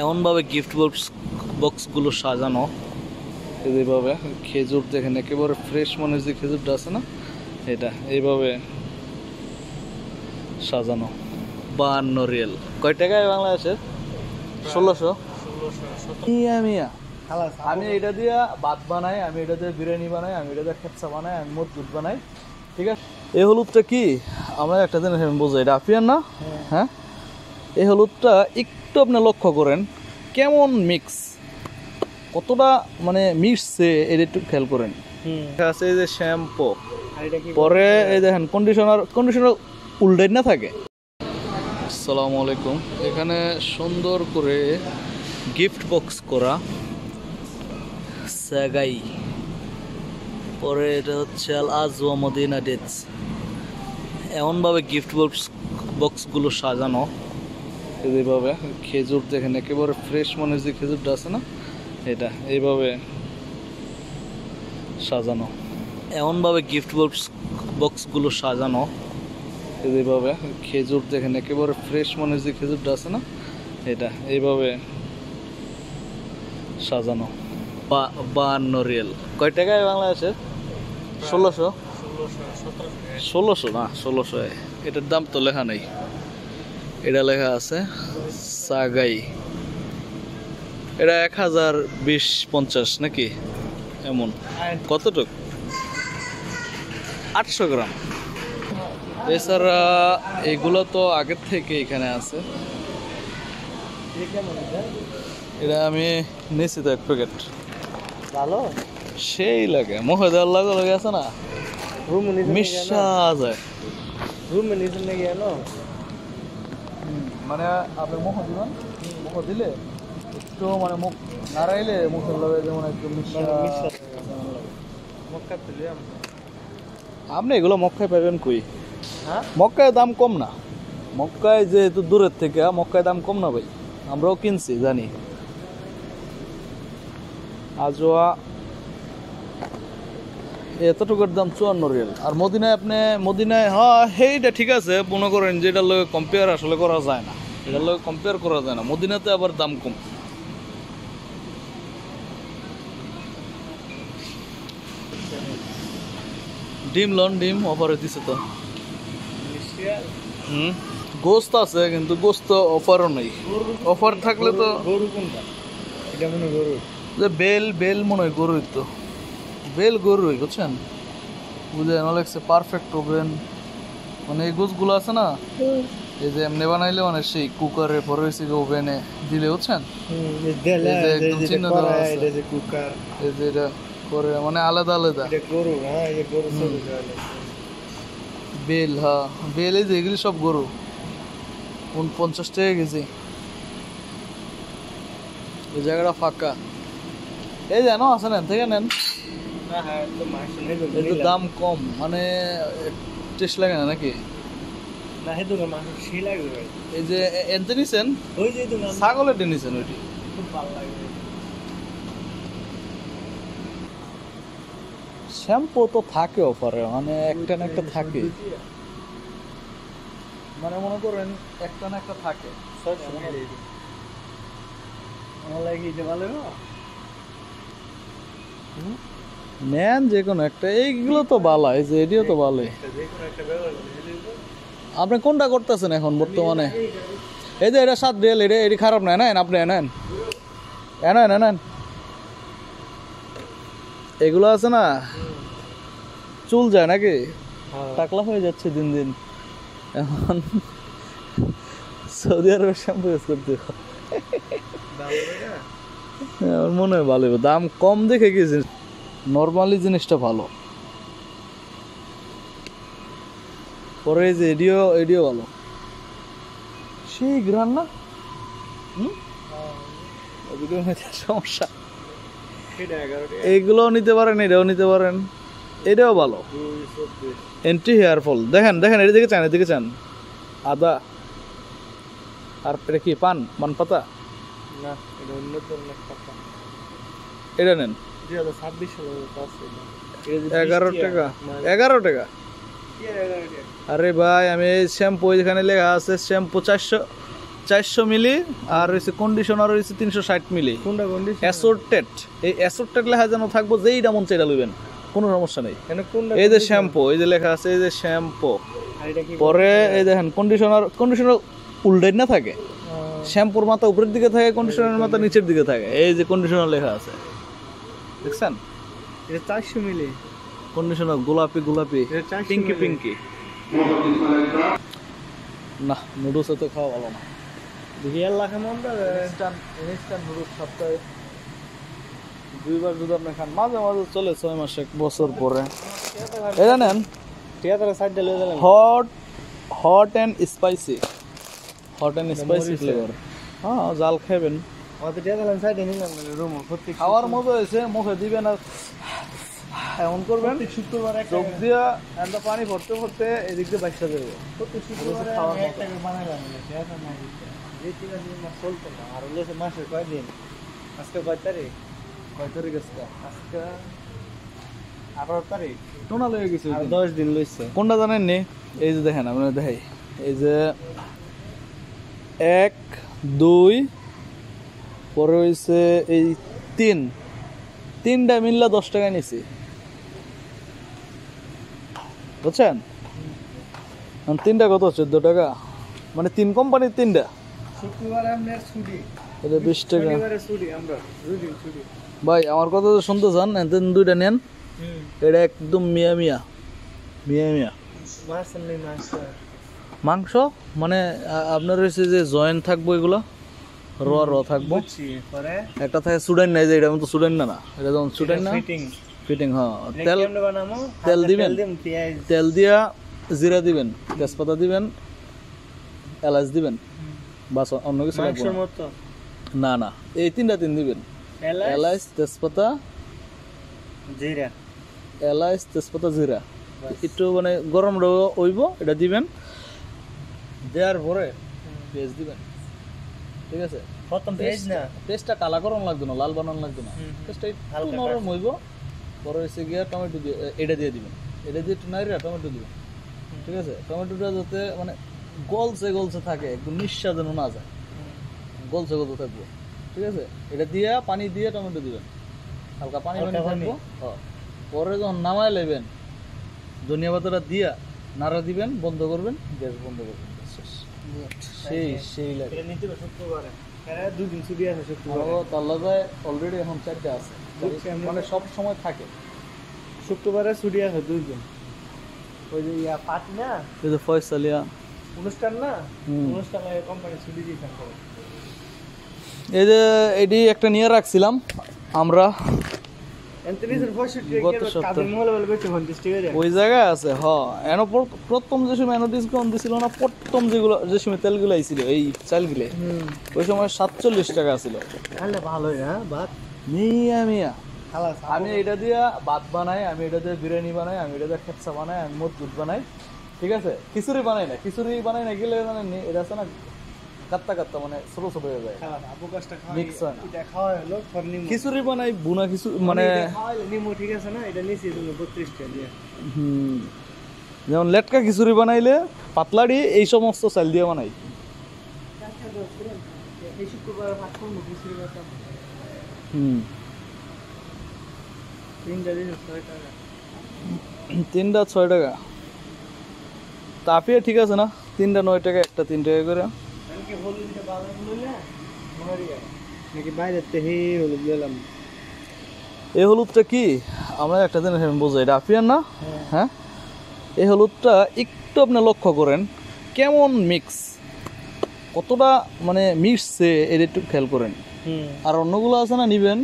এমনভাবে গিফট বক্সগুলো সাজানো, এইভাবে খেজুর দেখেন একেবারে ফ্রেশ মনে যে খেজুরটা আছে না, এটা এইভাবে সাজানো। 52 রিয়েল কয় টাকায় বাংলাদেশে? 1600। মিয়া মিয়া আমি এটা দিয়ে ভাত বানাই, আমি এটা দিয়ে বিরিয়ানি বানাই, আমি এটা দিয়ে খেপসা বানাই, আমি মজবুত বানাই, ঠিক আছে। এই হলুদটা কি আমরা একটা জিনিস আমি বোঝাই, এটা আফিয়ান না? হ্যাঁ, এই হলুদটা একটু আপনি লক্ষ্য করেন কেমন মিক্স, কতটা মানে মিক্সছে এটা একটু খেয়াল করেন। আছে এই যে শ্যাম্পু, পরে এই দেখেন কন্ডিশনার উল্টাই না থাকে। আসসালামু আলাইকুম। এখানে সুন্দর করে গিফট বক্স করা সাগাই, পরে এটা হচ্ছে আল আজওয়া মদিনা ডেটস। এমনভাবে গিফট বক্সগুলো সাজানো, এইভাবে খেজুর দেখেন একেবারে ফ্রেশ মনে যে খেজুরটা আছে না, এটা এইভাবে সাজানো। এমনভাবে গিফট বক্সগুলো সাজানো, এইভাবে খেজুর দেখেন একেবারে ফ্রেশ মনে যে খেজুরটা আছে না, এটা এইভাবে সাজানো। 52 রিয়েল কয় টাকায় বাংলাদেশে? 1600। 1600 না 1600, এটার দাম তো লেখা নেই, এটা লেখা আছে সাগাই। এটা 1020-50 নাকি এমন, কতটুক? 800 গ্রাম। এছাড়া এগুলো তো আগের থেকে এখানে আছে। এটা আমি নিয়েছি তো এক প্যাকেট, ভালো সেই লাগে, মুখে দেওয়ার লাগে আছে না, মিশা যায়। মানে আপনি মুখ দিবেন, মুখ দিলে একটু মানে মুখ নাড়াইলে মুখের লগে যেমন একটু মিশা। আপনি এগুলো মক্কায় পাবেন কই? হ্যাঁ, মক্কায় দাম কম না, মক্কায় যেহেতু দূরের থেকে, মক্কায় দাম কম না ভাই, আমরাও কিনছি জানি। আজওয়া এতটুকুর দাম 54 রিয়াল। আর মদিনায় আপনি মদিনায়, হ্যাঁ সেইটা ঠিক আছে, মনে করেন যে এটার লগে কম্পেয়ার আসলে করা যায় না, এটার লগে কম্পেয়ার করা যায় না। মদিনাতে আবার দাম কম। ডিম লন, ডিম অফারে দিছে তো। গোস্ত আছে কিন্তু গোস্ত অফারও নেই, অফার থাকলে তো। গরু কোনটা? এটা মনে গরু, যে বেল মনে হয় গরুই তো, বেল গরুই, বুঝছেন? বুঝলেন, লাগছে পারফেক্ট ওভেন, মানে এই গোছগুলো আছে না, এই যে এমনি বানাইলে মানে সেই কুকারে পরে ওভেনে দিলে, বুঝছেন? এই যে এটা করে মানে আলাদা আলাদা বেল। হ্যাঁ বেল, এই যে এগুলি সব গরু। 50 টাকা কেজি। এই জায়গাটা ফাঁকা, এই যেন আছে, নেন থেকে নেন, দাম কম, মানে টেস্ট লাগে না নাকি? এই যে এনতে নিছেন, ছাগলের নিছেন, ওইটি শ্যাম্পু তো থাকে অফারে, মানে একটা না একটা থাকে, মানে মনে করেন একটা না একটা থাকে। নেন যে কোনো একটা, এইগুলো তো ভালো, এই যে এটিও তো ভালো। আপনি কোনটা করতেছেন এখন বর্তমানে? এই যে এটা 7 রিয়েল, এটি খারাপ না, নেন আপনি, নেন নেন। এগুলো আছে না, চুল যায় নাকি, টাকলা হয়ে যাচ্ছে দিন দিন। এখন সৌদি আরবের শ্যাম্পু ইউজ করতে আমার মনে হয় ভালো, দাম কম দেখে কি নর্মালি জিনিসটা ভালো। পরে এই যে এডিও ভালো, সেই গ্রান না। সমস্যা, এইগুলোও নিতে পারেন, এটাও নিতে পারেন, এটাও ভালো। এন্টি হেয়ার ফল দেখেন, এর দিকে চান, এদিকে চান। আদা আর এটা কি পান পাতা না, এটা নেন 11 টাকা। 11 টাকা? আরে ভাই, আমি শ্যাম্পু এখানে লেখা আছে শ্যাম্পু 400, 400 মিলি আর হচ্ছে কন্ডিশনার হচ্ছে 360 মিলি। কোনটা কন্ডিশন? অ্যাসর্টেড। এই অ্যাসর্টেড লেখা যেন থাকবো, যেইটা মন চাইটা লইবেন, কোনো সমস্যা নেই। এখানে কোনটা? এই যে শ্যাম্পু, এই যে লেখা আছে এই যে শ্যাম্পু। আর এটা কি? পরে এই দেখেন কন্ডিশনার উল্টাই না থাকে, শ্যাম্পুর মাথা উপরের দিকে থাকে, কন্ডিশনারের মাথা নিচের দিকে থাকে। এই যে কন্ডিশনার লেখা আছে, দেখছেন? এটা 400 মিলি কন্ডিশনার গোলাপি গোলাপি, এটা 400 পিঙ্কি ml পিঙ্কি। না, নুডলস তো খাওয়া ভালো না। দেখি আর লাখে মনটা ইনস্ট্যান্ট নুডলস সপ্তাহে 2বার যদি আপনি খান, মাঝে মাঝে চলে 6 মাস 1 বছর পরে। এটা নেন, টিয়াটারে সাইড দিয়ে লয়ে গেলাম। Hot and spicy, hot and spicy flavour. হ্যাঁ, জাল খাবেন। আমাদের টিয়াটারে সাইডে নিলাম রুম প্রত্যেক খাওয়ার মতো হয়েছে, মুখে দিবেন আর এমন করবেন, শুক্রবার চোখ দিয়া একটা পানি ভরতে ভরতে এদিক দিয়ে বাইশটা দেবো। প্রত্যেক শুক্রবার খাওয়ার মতো। একটা বানাইলাম টিয়াটা না যে 3 দিন মাস চলতো না। আর হলো মাসের কয়দিন? আজকে কয় তারিখ? কয় তারিখ আজকে? আজকে 18 তারিখ। টোনা লয়ে গেছে। আর 10 দিন লইছে। কোনটা জানেন নি? এই যে দেখেন, আপনারা দেখাই, এই যে 1 2 পরে হইছে এই 3টা মিললা 10 টাকা নিছি, বুঝছেন? 3টা কত? 14 টাকা, মানে 3 কোম্পানির 3টা। শুক্রবারে আমরা ছুটি, এটা 20 টাকা। শনিবারে ছুটি, আমরা দুদিন ছুটি। ভাই আমার কথা তো শুনতে চান, এতেন 2টা নেন। এটা একদম মিয়া মিয়া মিয়া মিয়া মাছ নেই, মাংস, মানে আপনার হচ্ছে যে জয়েন্ট থাকবো, এগুলো র থাকবো। পরে একটা থাকে সুডান নাই, যে এটা তো সুডান না, না এটা যেমন সুডান না, ফিটিং ফিটিং। হ্যাঁ, তেল বানামো, তেল দিবেন, পেঁয়াজ তেল দিয়া জিরা দিবেন, তেজপাতা দিবেন, এলাচ দিবেন, বাস অন্য কিছু লাগবে মাংসের না। মতো না না, এই 3টা দিবেন, এলাচ তেজপাতা, জিরা, এলাচ তেজপাতা জিরা। একটু মানে গরম হইব, এটা দিবেন, দেওয়ার পরে পেঁয়াজ দিবেন, ঠিক আছে? প্রথম পেঁয়াজ না, পেস্টটা কালা গরম লাগবে না, লাল বানানো লাগবে না, পেস্টটা একটু হালকা নরম হইব। পরে হচ্ছে গিয়ে টমেটো দিয়ে এটা দিয়ে দিবেন, এটা দিয়ে একটু নাইরা টমেটো দিবেন, ঠিক আছে? টমেটোটা যাতে মানে গলছে গলছে থাকে, একদম নিঃশ্বাস যেন না যায়, গলছে গলছে থাকবো, ঠিক আছে? এটা দিয়ে পানি দিয়ে টমেটো দিবেন, হালকা পানি পানি থাকবো। পরে যখন নামায় নেবেন, ধনিয়া পাতাটা দিয়া নাড়া দিবেন, বন্ধ করবেন, গ্যাস বন্ধ করবেন, শেষ। সেই লাগে। এটা নিতে হবে শুক্রবারে। এরা দুদিন ছুটি আছে শুক্রবারে। তার লাগায় অলরেডি এখন 4টা আছে, মানে সব সময় থাকে। শুক্রবারে ছুটি আছে 2 দিন। ওই যে পার্টি না, এই যে ফয়সালিয়া অনুষ্ঠান না, অনুষ্ঠানে কোম্পানি ছুটি দিয়েছেন। এই যে এটি একটা নিয়ে রাখছিলাম আমরা গত সপ্তাহে, ওই জায়গায় আছে। এনো প্রথম যে সময় এনো ডিসকাউন্ট দিছিল না, প্রথম যে সময় তেলগুলো আইছিল, এই চালগুলো ওই সময় 47 টাকা ছিল। ভালোই না ভাত, মিয়া মিয়া। খালাস আমি এটা দিয়া ভাত বানাই, আমি এটা দিয়ে বিরিয়ানি বানাই, আমি এটা দিয়ে খেপসা বানাই, আমি মজবুত বানাই, ঠিক আছে? খিচুড়ি বানাই না, খিচুড়ি বানাই না গেলে মানে এটা আছে না, কাত্তা কাত্তা, মানে ছোট ছোট হয়ে যায়, মিক্স হয় না। খিচুড়ি বানাই, বুনা খিচুড়ি মানে ঠিক আছে না, এটা নিচে 32 টাকা দিয়ে। যেমন লেটকা খিচুড়ি বানাইলে পাতলাড়ি এই সমস্ত চাল দিয়ে বানাই। এই শুক্রবার ভাত করবো, খিচুড়ি বানাবো। 3টা দিন 6 টাকা, 3টা 6 টাকা। তাপিয়া ঠিক আছে না, 3টা 9 টাকা, একটা 3 টাকা করে। নাকি বাইরে হে হলুদ নিলাম। এই হলুদটা কি, আমরা একটা জিনিস আমি বোঝাই, এটা আফিয়ান না? হ্যাঁ, এই হলুদটা একটু আপনি লক্ষ্য করেন কেমন মিক্স, কতটা মানে মিক্সছে, এটা একটু খেয়াল করেন। আর অন্যগুলো আছে না, নিবেন,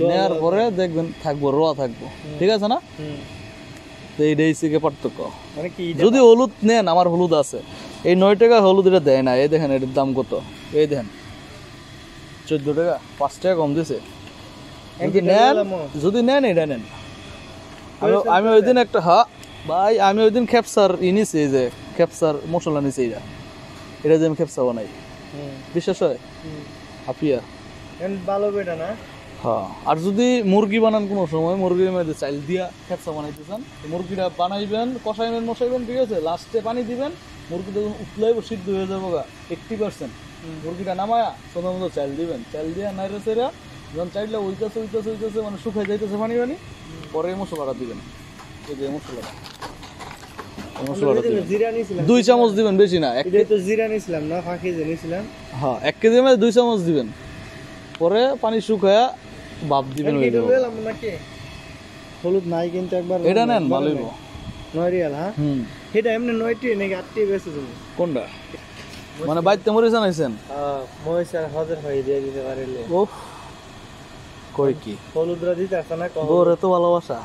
নেওয়ার পরে দেখবেন থাকবো, রোয়া থাকবো, ঠিক আছে না? তো এইটাই হচ্ছে পার্থক্য। যদি হলুদ নেন, আমার হলুদ আছে, এই 9 টাকা হলুদ এটা দেয় না। এই দেখেন এটার দাম কত, এই দেখেন 14 টাকা, 5 টাকা কম দিছে। যদি নেন এটা নেন। আমি ওই দিন একটা ভাই, আমি ওই দিন খেপসার নিছি, এই যে খেপসার মশলা নিছি, এটা যে আমি খেপসা বানাই, বিশ্বাস হয়? হাফিয়া ভালো বেটা না। হ্যাঁ, আর যদি মুরগি বানান কোনো সময়, মুরগির মধ্যে চাল দিয়া খেপসা বানাইতে চান, মুরগিটা বানাইবেন, কষাইবেন মশাইবেন, ঠিক আছে? লাস্টে পানি দিবেন, মুরগিটা যখন উতলাইব, সিদ্ধ হয়ে যাবো 80%, মুরগিটা নামায়া প্রথম মতো চাল দিবেন, চাল দিয়ে নাইরে সেরা যখন চাইলে উইতেছে মানে শুকাই যাইতেছে পানি পানি, পরে এই মশলাটা দিবেন। এই যে মশলাটা, জিরা নিছিলাম 2 চামচ দিবেন, বেশি না। এটা তো জিরা নিছিলাম না, ফাঁকি যে নিছিলাম। হ্যাঁ 1 কেজি মধ্যে 2 চামচ দিবেন, পরে পানি শুকায়া ভাপ দিবেন। হয়ে যাবে। নাকি হলুদ নাই কিন্তু একবার এটা নেন ভালোই। 9 রিয়াল। হ্যাঁ এটা এমনি 9টি নাকি 8টি বেশি তুমি কোনটা মানে বাইতে মরিচ আনাইছেন? মহিষার হজর হয়ে দিয়ে দিতে পারিলে। ওফ কই কি হলুদরা দিতে আসে না কম বউর এত ভালোবাসা।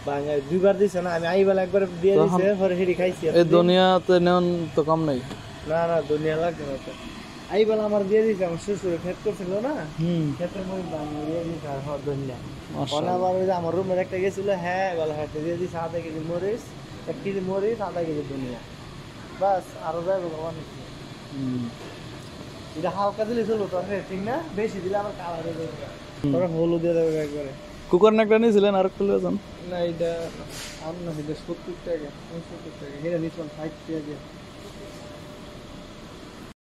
ভাঙা 2বার দিছে না, আমি আইবেলা একবার দিয়ে দিছে, পরে হেডি খাইছি। এই দুনিয়াতে নেন তো কম নাই। না না দুনিয়া লাগবে না তো। আইবেলা আমার দিয়ে দিছে, আমার শ্বশুরে খেত করছিল না, খেতের মধ্যে ভাঙা দিয়ে দিছে। আর হর দুনিয়া আবার ওই যে আমার রুমের একটা গেছিল, হ্যাঁ বেলা হাতে দিয়ে দিছে 1/2 কেজি মরিচ, 1 কেজি মরিচ, 1/2 কেজি দুনিয়া, বাস আরো যাবে ভগবান। এটা হালকা দিলে চলো তো, ঠিক না? বেশি দিলে আমার কালার হয়ে যাবে, পরে হলুদ দিয়ে দেবে একবারে। কুকার নাকটা নিয়েছিলেন আর একটু লয়ে যান। না এটা আর না, এটা 70 টাকা 70 টাকা, এটা নিছিলাম 60 টাকা দিয়ে।